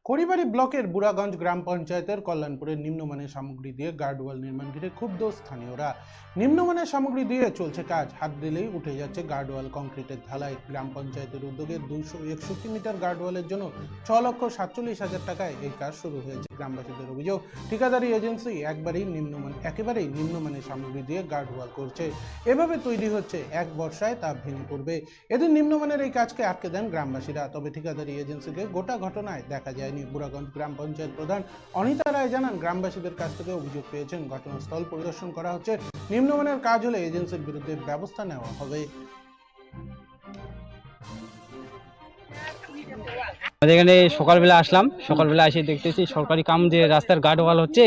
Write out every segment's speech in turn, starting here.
খড়িবাড়ি ব্লকের বুড়াগঞ্জ গ্রাম পঞ্চায়েতের কল্যাণপুরের নিম্নমানের সামগ্রী দিয়ে গার্ডওয়াল নির্মাণ ঘিরে ক্ষুব্ধ স্থানীয়রা। নিম্নমানের সামগ্রী দিয়ে চলছে কাজ, হাত দিলেই উঠে যাচ্ছে গার্ডওয়াল কংক্রিটের ঢালাই। গ্রাম পঞ্চায়েতের উদ্যোগে 261 মিটার গার্ডওয়ালের জন্য 6,47,000 টাকায় এই কাজ শুরু হয়েছে। গ্রামবাসীদের অভিযোগ, ঠিকাদারি এজেন্সি একেবারেই নিম্নমানের সামগ্রী দিয়ে গার্ডওয়াল করছে। এভাবে তৈরি হচ্ছে, এক বর্ষায় তা ভেঙে পড়বে। এদিন নিম্নমানের এই কাজকে আটকে দেন গ্রামবাসীরা। তবে ঠিকাদারি এজেন্সিকে গোটা ঘটনায় দেখা যায়নি। বুড়াগঞ্জ গ্রাম পঞ্চায়েত প্রধান অনিতা রায় জানান, গ্রামবাসীদের কাছ থেকে অভিযোগ পেয়েছেন, ঘটনাস্থল পরিদর্শন করা হচ্ছে। নিম্নমানের কাজ হলে এজেন্সির বিরুদ্ধে ব্যবস্থা নেওয়া হবে। এখানে সকালবেলা আসলাম, সকালবেলা এসে দেখতেছি সরকারি কাম যে রাস্তার গার্ড ওয়াল হচ্ছে,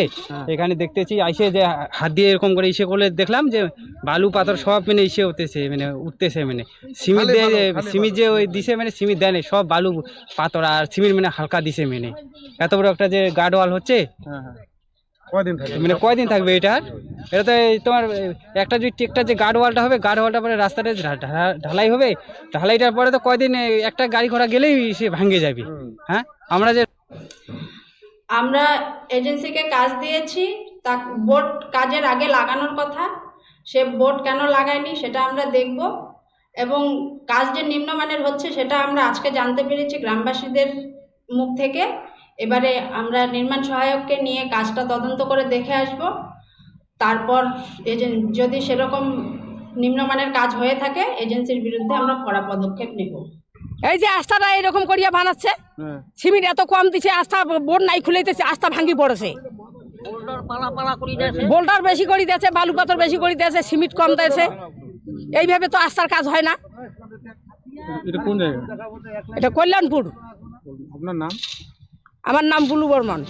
এখানে দেখতেছি এসে যে হাত দিয়ে এরকম করে ইসে করলে দেখলাম যে বালু পাথর সব মানে ইসে হতেছে, মানে উঠতেছে, মানে সিমেন্ট দিয়ে সিমেন্ট যে ওই দিছে, মানে সিমেন্ট দেয় না, সব বালু পাথর আর সিমেন্ট মানে হালকা দিছে। মানে এত বড় একটা যে গার্ড ওয়াল হচ্ছে, মানে কয়দিন থাকবে এটা? এটা তো তোমার একটা যে গার্ড ওয়ালটা হবে, গার্ড ওয়ালটা পরে রাস্তাটা ঢালাই হবে, ঢালাইটার পরে তো কয়দিন একটা গাড়ি ঘোড়া গেলেই সে ভাঙে যাবে। হ্যাঁ, আমরা এজেন্সিকে কাজ দিয়েছি, তা বোর্ড কাজের আগে লাগানোর কথা, সে বোর্ড কেন লাগায়নি সেটা আমরা দেখব। এবং কাজ যে নিম্নমানের হচ্ছে সেটা আমরা আজকে জানতে পেরেছি গ্রামবাসীদের মুখ থেকে। এবারে আমরা নির্মাণ সহায়ককে নিয়ে কাজটা তদন্ত করে দেখে আসব। তারপর যদি সেরকম নিম্নমানের কাজ হয়ে থাকে, এজেন্সির বিরুদ্ধে আমরা কড়া পদক্ষেপ নেব। এই যে আস্থাটা এরকম করিয়া বানাচ্ছে, সিমেন্ট এত কম দিচ্ছে, আস্থা বোর্ড নাই খুলেছে, আস্থা ভাঙি পড়েছে, বোল্ডার বেশি করে দিয়েছে, বালু পাথর বেশি করে দিয়েছে, সিমেন্ট কম দিয়েছে। এইভাবে তো আস্থার কাজ হয় না। এটা কল্যাণপুর। আপনার নাম? আমার নাম বুলু বর্মন।